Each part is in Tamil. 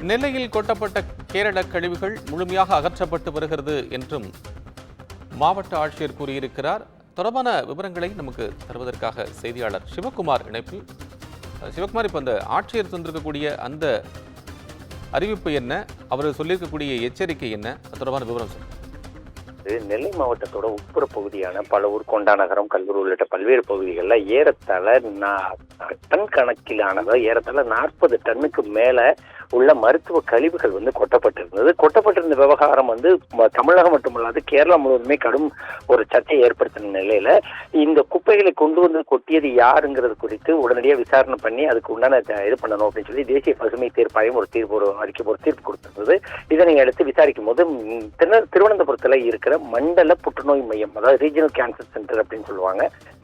நெல்லையில் கொட்டப்பட்ட கேரள கழிவுகள் முழுமையாக அகற்றப்பட்டு வருகிறது என்றும் மாவட்ட ஆட்சியர் கூறியிருக்கிறார். தொடர்பான விவரங்களை நமக்கு தருவதற்காக செய்தியாளர் சிவகுமார் இணைப்பில். சிவகுமார், இப்போ அந்த ஆட்சியர் தந்திருக்கக்கூடிய அந்த அறிவிப்பு என்ன, அவர் சொல்லியிருக்கக்கூடிய எச்சரிக்கை என்ன, தொடர்பான விவரம் சொல்லுங்கள். நெல்லை மாவட்டத்தோட உட்புற பகுதியான பலவூர், கொண்டாநகரம், கல்லூர் உள்ளிட்ட பல்வேறு பகுதிகளில் ஏறத்தாழ டன் கணக்கிலானதோ ஏறத்தாழ 40 டன்னுக்கு மேல உள்ள மருத்துவ கழிவுகள் கொட்டப்பட்டிருந்தது. கொட்டப்பட்டிருந்த விவகாரம் தமிழகம் மட்டுமல்லாது கேரளா முழுவதுமே கடும் ஒரு சர்ச்சையை ஏற்படுத்தின நிலையில இந்த குப்பைகளை கொண்டு வந்து கொட்டியது யாருங்கிறது குறித்து உடனடியாக விசாரணை பண்ணி அதுக்கு உண்டான இது பண்ணணும் அப்படின்னு சொல்லி தேசிய பசுமை தீர்ப்பாயம் ஒரு தீர்ப்பு கொடுத்திருந்தது. இதனை அடுத்து விசாரிக்கும் போது திருவனந்தபுரத்துல இருக்கிற மண்டல புற்றுநோய் மையம், அதாவது ரீஜனல் கேன்சர் சென்டர் அப்படின்னு சொல்லுவாங்க,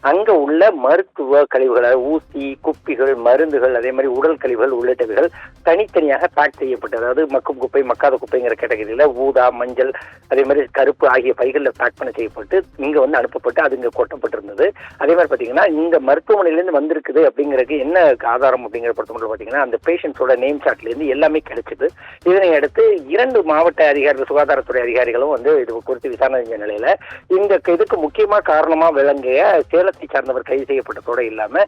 அங்க உள்ள மருத்துவ கழிவுகளை, ஊசி, குப்பிகள், மருந்துகள், அதே மாதிரி உடல் கழிவுகள் உள்ளிட்டவைகள் தனித்தனியாக பேக் செய்யப்பட்டு, அதாவது மக்கும் குப்பை, மக்காத குப்பைங்கிற கேட்டகரியில ஊதா, மஞ்சள், அதே மாதிரி கருப்பு ஆகிய பைகளில் பேக் பண்ண செய்யப்பட்டு இங்க அனுப்பப்பட்டு அது இங்க கொட்டப்பட்டிருந்தது. அதே மாதிரி பாத்தீங்கன்னா இந்த மருத்துவமனையிலிருந்து வந்திருக்குது அப்படிங்கிறதுக்கு என்ன ஆதாரம் அப்படிங்கிற பொறுத்தமட்டில் பாத்தீங்கன்னா அந்த பேஷண்ட்ஸோட நேம் சார்ட்ல இருந்து எல்லாமே கிடைச்சது. இதனை அடுத்து 2 மாவட்ட அதிகாரிகள், சுகாதாரத்துறை அதிகாரிகளும் இது குறித்து விசாரணை செஞ்ச நிலையில இதுக்கு முக்கியமா காரணமா விளங்கிய சேலத்தை சார்ந்தவர் கைது செய்யப்பட்டதோட இல்லாம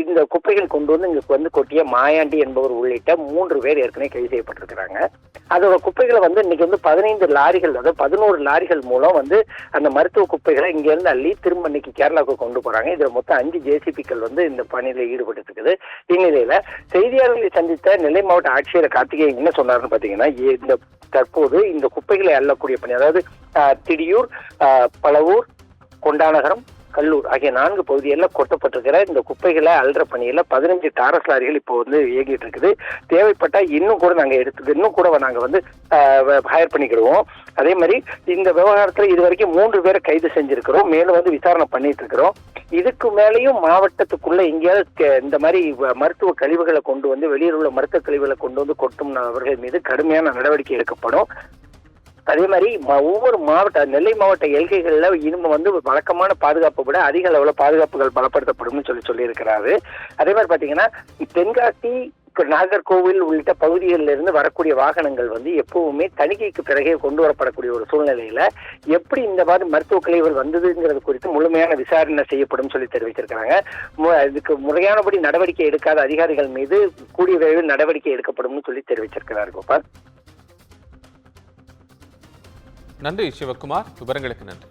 இந்த குப்பைகள் கொண்டு இங்க கொட்டிய மாயாண்டி என்பவர் உள்ளிட்ட 3 பேர் ஏற்கனவே கைது செய்யப்பட்டிருக்கிறாங்க. அதோட குப்பைகளை இன்னைக்கு 15 லாரிகள், அதாவது 11 லாரிகள் மூலம் அந்த மருத்துவ குப்பைகளை இங்க இருந்து அள்ளி திரும்ப இன்னைக்கு கேரளாவுக்கு கொண்டு போறாங்க. இதுல மொத்தம் 5 ஜேசிபிக்கள் இந்த பணியில ஈடுபட்டு இருக்குது. இந்நிலையில செய்தியாளர்களை சந்தித்த நெல்லை மாவட்ட ஆட்சியர் கார்த்திகேயன் என்ன சொன்னாருன்னு பாத்தீங்கன்னா, தற்போது இந்த குப்பைகளை அள்ளக்கூடிய பணி, அதாவது திடியூர், பலவூர், கொண்டாநகரம், கல்லூர் ஆகிய 4 பகுதிகளில் கொட்டப்பட்டிருக்கிற இந்த குப்பைகளை அல்ற பணியில 15 டாரஸ் லாரிகள் இப்போ இயங்கிட்டு இருக்குது. தேவைப்பட்டா இன்னும் கூட நாங்க ஹையர் பண்ணிக்கிடுவோம். அதே மாதிரி இந்த விவகாரத்துல இதுவரைக்கும் 3 பேரை கைது செஞ்சிருக்கிறோம். மேலும் விசாரணை பண்ணிட்டு இருக்கிறோம். இதுக்கு மேலேயும் மாவட்டத்துக்குள்ள எங்கேயாவது இந்த மாதிரி மருத்துவ கழிவுகளை கொண்டு வெளியில் உள்ள மருத்துவ கழிவுகளை கொண்டு கொட்டும் அவர்கள் மீது கடுமையான நடவடிக்கை எடுக்கப்படும். அதே மாதிரி ஒவ்வொரு நெல்லை மாவட்ட எல்கைகள்ல இனிமே வழக்கமான பாதுகாப்பை விட அதிக அளவுல பாதுகாப்புகள் பலப்படுத்தப்படும் சொல்லி இருக்கிறாரு. அதே மாதிரி பாத்தீங்கன்னா தென்காசி, நாகர்கோவில் உள்ளிட்ட பகுதிகளில் இருந்து வரக்கூடிய வாகனங்கள் எப்பவுமே தணிக்கைக்கு பிறகே கொண்டு வரப்படக்கூடிய ஒரு சூழ்நிலையில எப்படி இந்த மாதிரி மருத்துவ கழிவுகள் வந்ததுங்கிறது குறித்து முழுமையான விசாரணை செய்யப்படும் சொல்லி தெரிவிச்சிருக்கிறாங்க. இதுக்கு முறையானபடி நடவடிக்கை எடுக்காத அதிகாரிகள் மீது கூடிய விரைவில் நடவடிக்கை எடுக்கப்படும் சொல்லி தெரிவிச்சிருக்கிறார். கோபால், நன்றி சிவகுமார், விவரங்களுக்கு நன்றி.